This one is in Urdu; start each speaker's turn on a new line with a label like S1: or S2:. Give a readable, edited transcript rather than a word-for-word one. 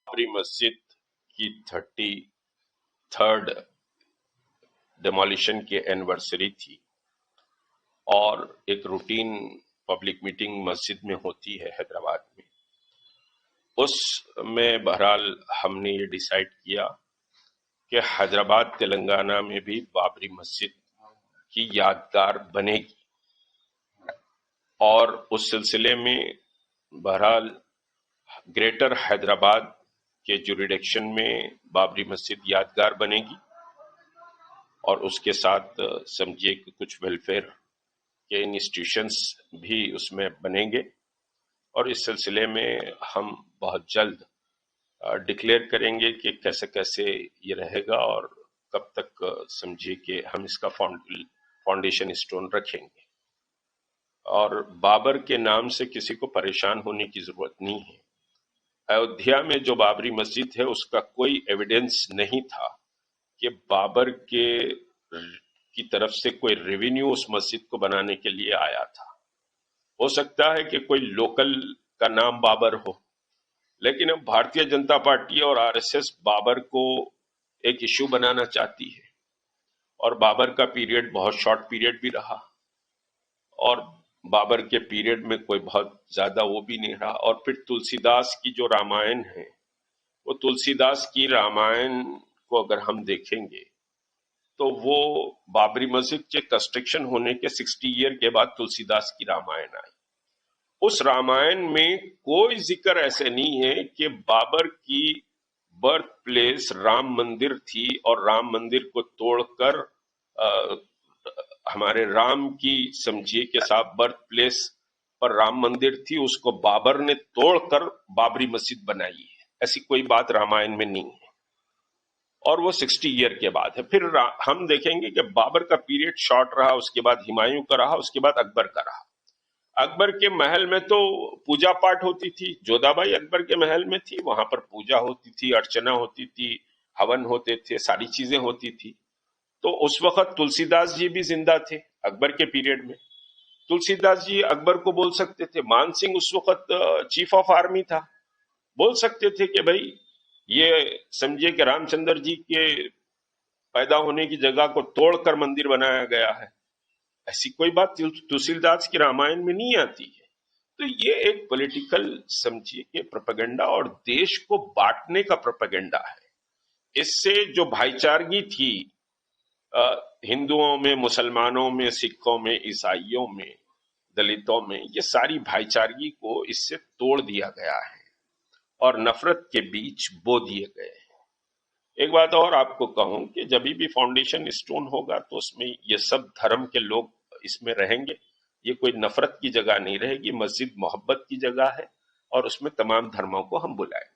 S1: بابری مسجد کی 33rd ڈیمولیشن کی اینیورسری تھی اور ایک روٹین پبلک میٹنگ مسجد میں ہوتی ہے حیدرآباد میں. اس میں بہرحال ہم نے یہ ڈیسائیڈ کیا کہ حیدرآباد تلنگانہ میں بھی بابری مسجد کی یادگار بنے گی، اور اس سلسلے میں بہرحال گریٹر حیدرآباد کے جوریڈکشن میں بابری مسجد یادگار بنے گی، اور اس کے ساتھ سمجھیے کہ کچھ ویلفیئر کے انسٹیٹیوشنز بھی اس میں بنیں گے، اور اس سلسلے میں ہم بہت جلد ڈکلیئر کریں گے کہ کیسے کیسے یہ رہے گا اور کب تک سمجھیے کہ ہم اس کا فاؤنڈیشن اسٹون رکھیں گے. اور بابر کے نام سے کسی کو پریشان ہونے کی ضرورت نہیں ہے. ایودھیا میں جو بابری مسجد ہے اس کا کوئی ایویڈنس نہیں تھا کہ بابر کی طرف سے کوئی ریونیو اس مسجد کو بنانے کے لیے آیا تھا. ہو سکتا ہے کہ کوئی لوکل کا نام بابر ہو، لیکن اب بھارتیہ جنتا پارٹی اور آر ایس ایس بابر کو ایک ایشو بنانا چاہتی ہے، اور بابر کا پیریڈ بہت شارٹ پیریڈ بھی رہا، اور بابر کے پیریڈ میں کوئی بہت زیادہ وہ بھی نہیں رہا. اور پھر تلسی داس کی جو رامائن ہے، وہ تلسی داس کی رامائن کو اگر ہم دیکھیں گے تو وہ بابری مسجد کے کنسٹرکشن ہونے کے 60 ایئر کے بعد تلسی داس کی رامائن آئی. اس رامائن میں کوئی ذکر ایسے نہیں ہے کہ بابر کی برتھ پلیس رام مندر تھی اور رام مندر کو توڑ کر ہمارے رام کی سمجھیے کہ صاحب برتھ پلیس پر رام مندر تھی، اس کو بابر نے توڑ کر بابری مسجد بنائی ہے. ایسی کوئی بات رامائن میں نہیں ہے، اور وہ 60 ایئر کے بعد ہے. پھر ہم دیکھیں گے کہ بابر کا پیریڈ شارٹ رہا، اس کے بعد ہمایوں کا رہا، اس کے بعد اکبر کا رہا. اکبر کے محل میں تو پوجا پاٹ ہوتی تھی، جودھا بائی اکبر کے محل میں تھی، وہاں پر پوجا ہوتی تھی، ارچنا ہوتی تھی، ہون ہوتے تھے، ساری چیزیں ہوتی تھی. تو اس وقت تلسی داس جی بھی زندہ تھے اکبر کے پیریڈ میں. تلسی داس جی اکبر کو بول سکتے تھے. مان سنگھ اس وقت چیف آف آرمی تھا، بول سکتے تھے کہ بھائی یہ سمجھے کہ رام چندر جی کے پیدا ہونے کی جگہ کو توڑ کر مندر بنایا گیا ہے. ایسی کوئی بات تلسی داس کی رامائن میں نہیں آتی ہے. تو یہ ایک پولیٹیکل سمجھیے کہ پروپیگنڈا اور دیش کو بانٹنے کا پروپیگنڈا ہے. اس سے جو بھائی چارگی تھی ہندوؤں میں، مسلمانوں میں، سکھوں میں، عیسائیوں میں، دلتوں میں، یہ ساری بھائی چارگی کو اس سے توڑ دیا گیا ہے اور نفرت کے بیچ بو دیے گئے ہیں. ایک بات اور آپ کو کہوں کہ جب بھی فاؤنڈیشن اسٹون ہوگا تو اس میں یہ سب دھرم کے لوگ اس میں رہیں گے. یہ کوئی نفرت کی جگہ نہیں رہے گی، مسجد محبت کی جگہ ہے، اور اس میں تمام دھرموں کو ہم بلائیں.